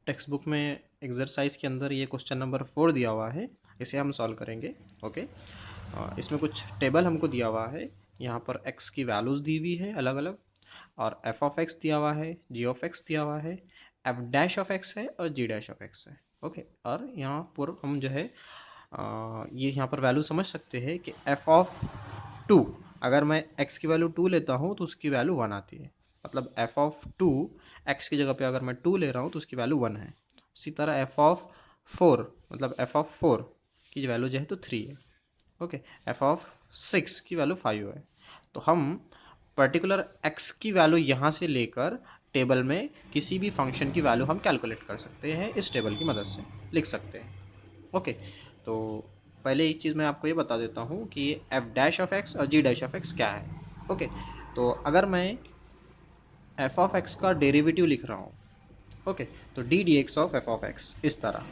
Text book में exercise के अंदर ये क्वेश्चन नंबर 4 दिया हुआ है, इसे हम सॉल्व करेंगे। ओके, इसमें कुछ टेबल हमको दिया हुआ है। यहाँ पर x की वैल्यूज़ दी हुई है अलग अलग, और f ऑफ x दिया हुआ है, g ऑफ x दिया हुआ है, f डैश ऑफ x है और g डैश ऑफ x है। ओके, और यहाँ पर हम जो है ये यहाँ पर वैल्यू समझ सकते हैं कि f ऑफ 2, अगर मैं x की वैल्यू 2 लेता हूँ तो उसकी वैल्यू 1 आती है। मतलब f ऑफ 2, x की जगह पे अगर मैं 2 ले रहा हूँ तो उसकी वैल्यू 1 है। इसी तरह f ऑफ 4, मतलब f ऑफ 4 की वैल्यू जो है तो 3 है। ओके, f ऑफ 6 की वैल्यू 5 है। तो हम पर्टिकुलर x की वैल्यू यहाँ से लेकर टेबल में किसी भी फंक्शन की वैल्यू हम कैलकुलेट कर सकते हैं, इस टेबल की मदद से लिख सकते हैं। ओके, तो पहले एक चीज़ मैं आपको ये बता देता हूँ कि f डैश ऑफ x और g डैश ऑफ x क्या है। ओके, तो अगर मैं f ऑफ x का डेरिवेटिव लिख रहा हूँ, ओके, तो D d x of f of x इस तरह,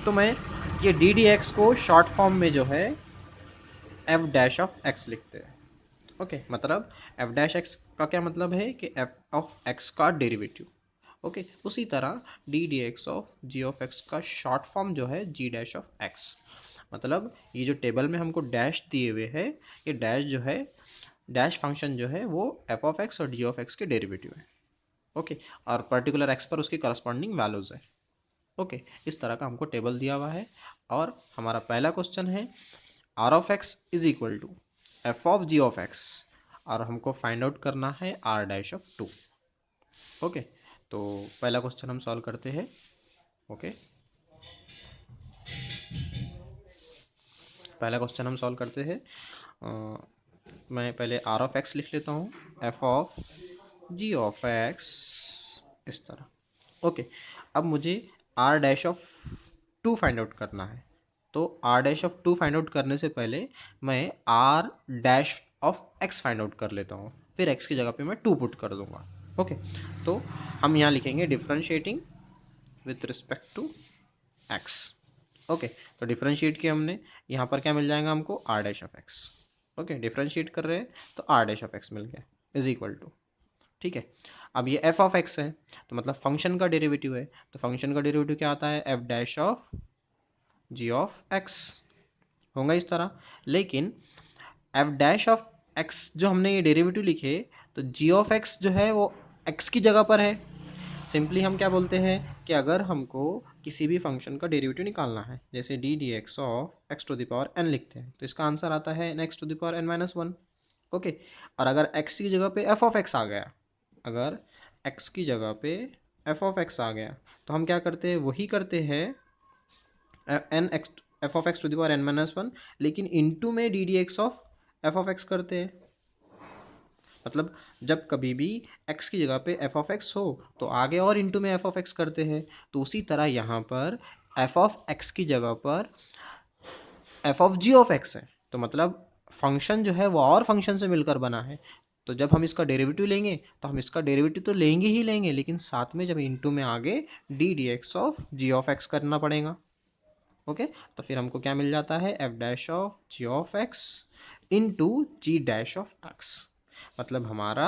तो मैं ये डी डी एक्स को शॉर्ट फॉर्म में जो है एफ डैश ऑफ एक्स लिखते हैं। ओके, मतलब एफ डैश एक्स का क्या मतलब है कि एफ ऑफ एक्स का डेरिवेटिव। ओके, उसी तरह d d x of g of x का शॉर्ट फॉर्म जो है जी डैश ऑफ एक्स। मतलब ये जो टेबल में हमको डैश दिए हुए है, ये डैश जो है, डैश फंक्शन जो है वो एफ ऑफ एक्स और डी ऑफ एक्स के डेरिवेटिव है। ओके, और पर्टिकुलर एक्स पर उसकी करस्पॉन्डिंग वैल्यूज़ है। ओके, इस तरह का हमको टेबल दिया हुआ है। और हमारा पहला क्वेश्चन है r of x is equal to f of g of x, और हमको फाइंड आउट करना है आर डैश ऑफ 2। ओके, तो पहला क्वेश्चन हम सॉल्व करते हैं। ओके, पहला क्वेश्चन हम सॉल्व करते हैं। मैं पहले आर ऑफ एक्स लिख लेता हूँ, f of g of x इस तरह। ओके, अब मुझे r dash of 2 find out करना है। तो r dash of 2 find out करने से पहले मैं r dash of x find out कर लेता हूँ, फिर एक्स की जगह पे मैं 2 पुट कर दूंगा। ओके, तो हम यहाँ लिखेंगे differentiating with respect to x. Okay, तो डिफ्रेंशिएट किया हमने, यहाँ पर क्या मिल जाएगा हमको, r dash of x. Okay, differentiate कर रहे हैं तो आर डैश ऑफ एक्स मिल गया इज इक्वल टू, ठीक है। अब ये एफ ऑफ एक्स है, तो मतलब फंक्शन का डेरिवेटिव है, तो फंक्शन का डेरिवेटिव क्या आता है, f dash of g of x होगा इस तरह। लेकिन एफ डैश ऑफ एक्स जो हमने ये डेरिवेटिव लिखे, तो जी ऑफ एक्स जो है वो एक्स की जगह पर है। सिंपली हम क्या बोलते हैं कि अगर हमको किसी भी फंक्शन का डेरिवेटिव निकालना है, जैसे d d x of x to the power n लिखते हैं, तो इसका आंसर आता है n x to the power n minus 1। Okay, और अगर एक्स की जगह पे एफ ऑफ एक्स आ गया, अगर एक्स की जगह पे एफ ऑफ एक्स आ गया, तो हम क्या करते हैं, वही करते हैं n x f of x to the power n minus 1, लेकिन इनटू में d d x of f of x करते हैं। मतलब जब कभी भी x की जगह पे एफ ऑफ एक्स हो तो आगे और इंटू में एफ ऑफ एक्स करते हैं, तो उसी तरह यहाँ पर एफ ऑफ एक्स की जगह पर f of g of x है, तो मतलब फंक्शन जो है वो और फंक्शन से मिलकर बना है। तो जब हम इसका डेरिवेटिव लेंगे तो हम इसका डेरिवेटिव तो लेंगे ही लेंगे, लेकिन साथ में जब इंटू में आगे d d x of g of x करना पड़ेगा। ओके, तो फिर हमको क्या मिल जाता है, f dash of g of x into g dash of x. मतलब हमारा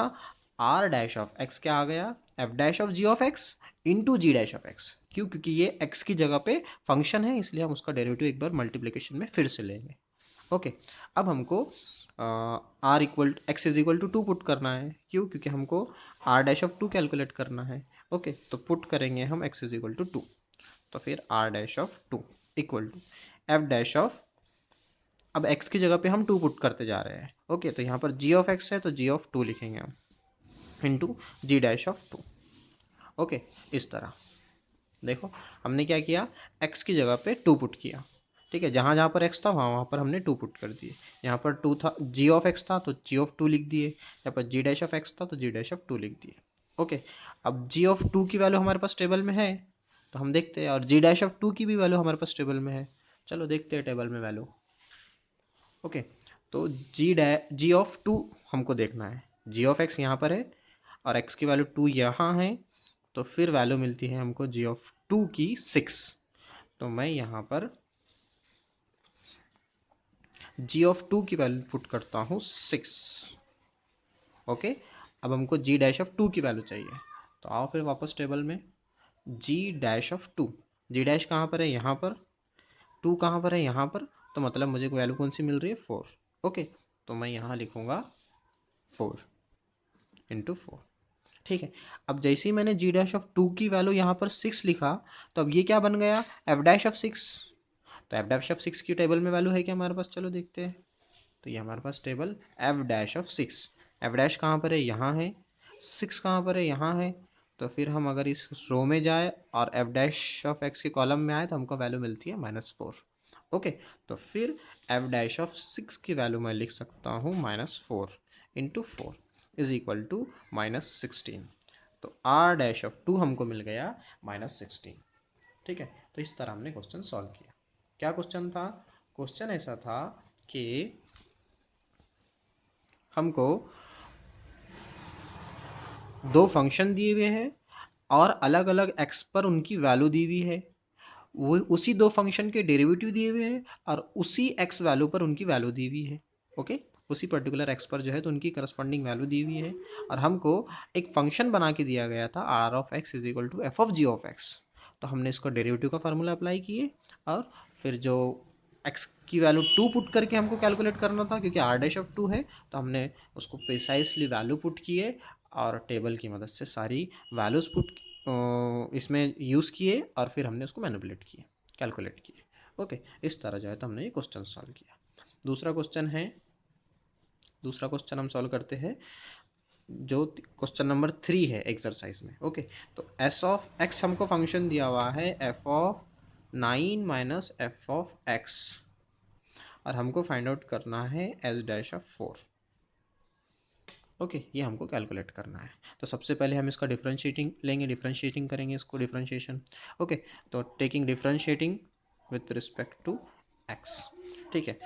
आर डैश ऑफ एक्स क्या आ गया, f dash of g of x into g dash of x. क्यों, क्योंकि ये एक्स की जगह पे फंक्शन है, इसलिए हम उसका डेरिवेटिव एक बार मल्टीप्लिकेशन में फिर से लेंगे। ओके, अब हमको r equal x is equal to 2 put करना है। क्यों, क्योंकि हमको आर डैश ऑफ 2 कैलकुलेट करना है। ओके, तो पुट करेंगे हम एक्स इज इक्वल टू 2, तो फिर r dash of 2 equal to f dash of, अब x की जगह पे हम 2 पुट करते जा रहे हैं। ओके, तो यहाँ पर g ऑफ x है तो g ऑफ 2 लिखेंगे हम into g dash of 2। Okay, इस तरह देखो हमने क्या किया, x की जगह पे 2 पुट किया, ठीक है। जहाँ जहाँ पर x था वहाँ वहाँ पर हमने 2 पुट कर दिए। यहाँ पर 2 था, g ऑफ x था तो g ऑफ 2 लिख दिए। यहाँ पर g डैश ऑफ x था तो g डैश ऑफ 2 लिख दिए। ओके, अब g ऑफ 2 की वैल्यू हमारे पास टेबल में है, तो हम देखते हैं, और g डैश ऑफ 2 की भी वैल्यू हमारे पास टेबल में है। चलो देखते हैं टेबल में वैल्यू। ओके, तो जी ऑफ 2 हमको देखना है, जी ऑफ एक्स यहाँ पर है और एक्स की वैल्यू 2 यहाँ है, तो फिर वैल्यू मिलती है हमको जी ऑफ 2 की 6। तो मैं यहाँ पर जी ऑफ 2 की वैल्यू पुट करता हूँ 6। ओके, अब हमको जी डैश ऑफ 2 की वैल्यू चाहिए, तो आओ फिर वापस टेबल में, G dash of two. G dash कहाँ पर है, यहाँ पर, टू कहाँ पर है, यहाँ पर, तो मतलब मुझे वैल्यू कौन सी मिल रही है, 4। ओके, तो मैं यहाँ लिखूँगा 4 इंटू 4। ठीक है, अब जैसे ही मैंने जी डैश ऑफ टू की वैल्यू यहाँ पर 6 लिखा, तो अब ये क्या बन गया, एफ डैश ऑफ 6। तो एफ डैश ऑफ 6 की टेबल में वैल्यू है क्या हमारे पास, चलो देखते हैं। तो ये हमारे पास table F dash of 6, F dash कहाँ पर है, यहाँ है, 6 कहाँ पर है, यहाँ है। तो फिर हम अगर इस रो में जाए और एफ डैश ऑफ एक्स के कॉलम में आए तो हमको वैल्यू मिलती है -4। ओके, तो फिर एफ डैश ऑफ 6 की वैल्यू मैं लिख सकता हूँ -4 इंटू 4 इज इक्वल टू -16। तो आर डैश ऑफ 2 हमको मिल गया -16। ठीक है, तो इस तरह हमने क्वेश्चन सॉल्व किया। क्या क्वेश्चन था, क्वेश्चन ऐसा था कि हमको दो फंक्शन दिए हुए हैं और अलग अलग एक्स पर उनकी वैल्यू दी हुई है, वो उसी दो फंक्शन के डेरिवेटिव दिए हुए हैं और उसी एक्स वैल्यू पर उनकी वैल्यू दी हुई है। ओके, उसी पर्टिकुलर एक्स पर जो है तो उनकी करस्पॉन्डिंग वैल्यू दी हुई है, और हमको एक फंक्शन बना के दिया गया था r of x is equal to f of g of x. तो हमने इसको डेरिवेटिव का फार्मूला अप्लाई किए, और फिर जो एक्स की वैल्यू 2 पुट करके हमको कैलकुलेट करना था, क्योंकि आर डैश ऑफ 2 है, तो हमने उसको प्रिसाइसली वैल्यू पुट किए और टेबल की मदद से सारी वैल्यूज पुट इसमें यूज़ किए, और फिर हमने उसको मैनिपुलेट किए, कैलकुलेट किए। ओके, इस तरह जो है तो हमने ये क्वेश्चन सॉल्व किया। दूसरा क्वेश्चन है, दूसरा क्वेश्चन हम सॉल्व करते हैं जो क्वेश्चन नंबर 3 है एक्सरसाइज में। ओके, तो एस ऑफ एक्स हमको फंक्शन दिया हुआ है F of 9 minus F of x, और हमको फाइंड आउट करना है एस डैश ऑफ 4। ओके, ये हमको कैलकुलेट करना है। तो सबसे पहले हम इसका डिफरेंशिएटिंग लेंगे, डिफरेंशिएटिंग करेंगे इसको, डिफरेंशिएशन। ओके, तो taking differentiating with respect to x. ठीक है,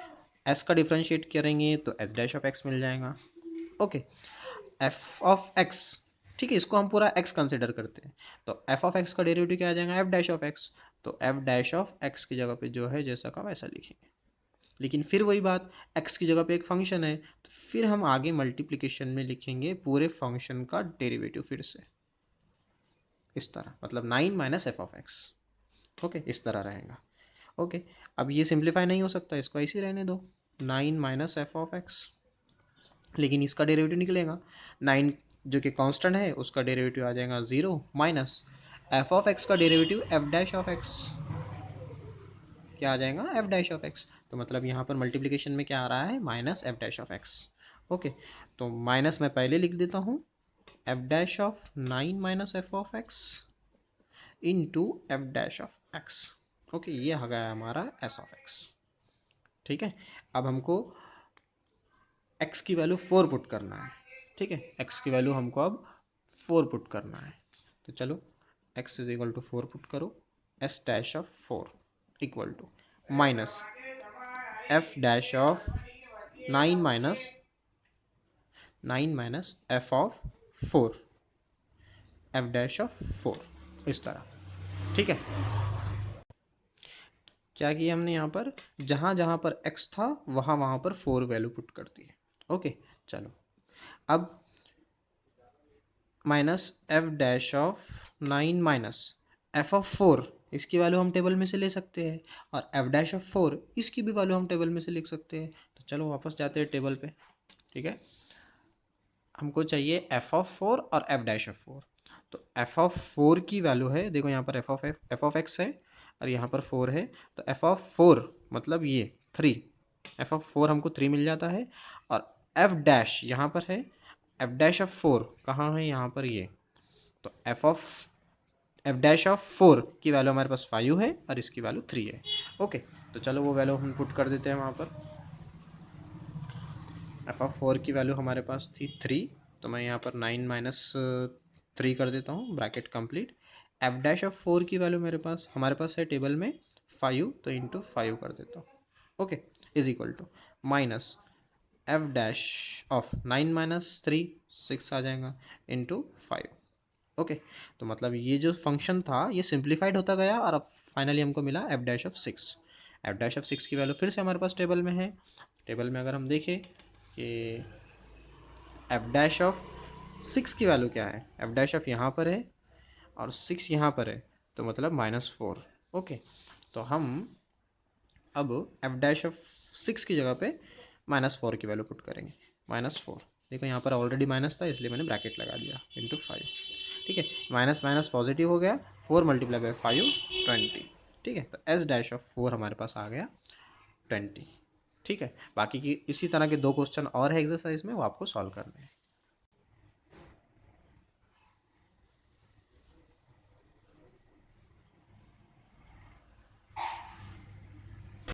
एस का डिफरेंशिएट करेंगे तो एस डैश ऑफ एक्स मिल जाएगा। ओके, एफ ऑफ एक्स, ठीक है, इसको हम पूरा एक्स कंसिडर करते हैं, तो एफ ऑफ एक्स का डेरिवेटिव क्या आ जाएगा, एफ डैश ऑफ एक्स। तो एफ डैश ऑफ एक्स की जगह पे जो है जैसा का वैसा लिखेंगे, लेकिन फिर वही बात, x की जगह पे एक फंक्शन है, तो फिर हम आगे मल्टीप्लिकेशन में लिखेंगे पूरे फंक्शन का डेरिवेटिव फिर से, इस तरह, मतलब 9 minus F of x. Okay, इस तरह रहेगा। ओके, अब ये सिंप्लीफाई नहीं हो सकता, इसको ऐसे ही रहने दो, 9 माइनस एफ ऑफ एक्स, लेकिन इसका डेरिवेटिव निकलेगा 9, जो कि कांस्टेंट है, उसका डेरिवेटिव आ जाएगा 0 माइनस एफ ऑफ एक्स का derivative F dash of x, क्या आ जाएगा, एफ डैश ऑफ एक्स। तो मतलब यहाँ पर मल्टीप्लिकेशन में क्या आ रहा है, minus F dash of x. Okay, तो माइनस मैं पहले लिख देता हूँ, F dash of 9 minus F of x into F dash of x. Okay, ये आ गया हमारा एस ऑफ एक्स। ठीक है, अब हमको एक्स की वैल्यू 4 पुट करना है। ठीक है, एक्स की वैल्यू हमको अब 4 पुट करना है, तो चलो X is equal to 4 put करो, S dash of 4 equal to minus F dash of 9 minus 9 minus F of 4, F dash of 4, इस तरह। ठीक है, क्या किया हमने यहाँ पर, जहाँ जहाँ पर x था वहाँ वहाँ पर 4 वैल्यू पुट कर दी है। ओके, चलो अब minus F dash of 9 minus F of 4, इसकी वैल्यू हम टेबल में से ले सकते हैं, और एफ डैश ऑफ 4 इसकी भी वैल्यू हम टेबल में से लिख सकते हैं। तो चलो वापस जाते हैं टेबल पे। ठीक है, हमको चाहिए एफ ऑफ 4 और एफ डैश ऑफ 4। तो एफ ऑफ 4 की वैल्यू है, देखो यहाँ पर एफ ऑफ एक्स है और यहाँ पर 4 है, तो एफ ऑफ 4 मतलब ये 3, एफ ऑफ 4 हमको 3 मिल जाता है, और एफ डैश यहाँ पर है, एफ डैश ऑफ 4 कहाँ है, यहाँ पर ये, तो एफ डैश ऑफ 4 की वैल्यू हमारे पास 5 है और इसकी वैल्यू 3 है। ओके, तो चलो वो वैल्यू हम पुट कर देते हैं वहाँ पर। एफ ऑफ 4 की वैल्यू हमारे पास थी 3, तो मैं यहाँ पर 9 माइनस 3 कर देता हूँ, bracket complete. F dash of 4 की वैल्यू हमारे पास है टेबल में 5, तो इंटू 5 कर देता हूँ। Okay, is equal to minus F dash of 9 minus 3 6 आ जाएगा इंटू 5। ओके, तो मतलब ये जो फंक्शन था ये सिंप्लीफाइड होता गया, और अब फाइनली हमको मिला F dash of 6। F dash of 6 की वैल्यू फिर से हमारे पास टेबल में है, टेबल में अगर हम देखें कि एफ डैश ऑफ 6 की वैल्यू क्या है, एफ डैश ऑफ यहाँ पर है और 6 यहाँ पर है, तो मतलब -4। ओके, तो हम अब एफ डैश ऑफ 6 की जगह पे -4 की वैल्यू पुट करेंगे। -4, देखो यहाँ पर ऑलरेडी माइनस था इसलिए मैंने ब्रैकेट लगा दिया, इंटू 5। ठीक है, माइनस माइनस पॉजिटिव हो गया, 4 मल्टीप्लाई बाई 5 20। ठीक है, तो एस डैश ऑफ 4 हमारे पास आ गया 20। ठीक है, बाकी की इसी तरह के 2 क्वेश्चन और है एक्सरसाइज में, वो आपको सॉल्व करने हैं।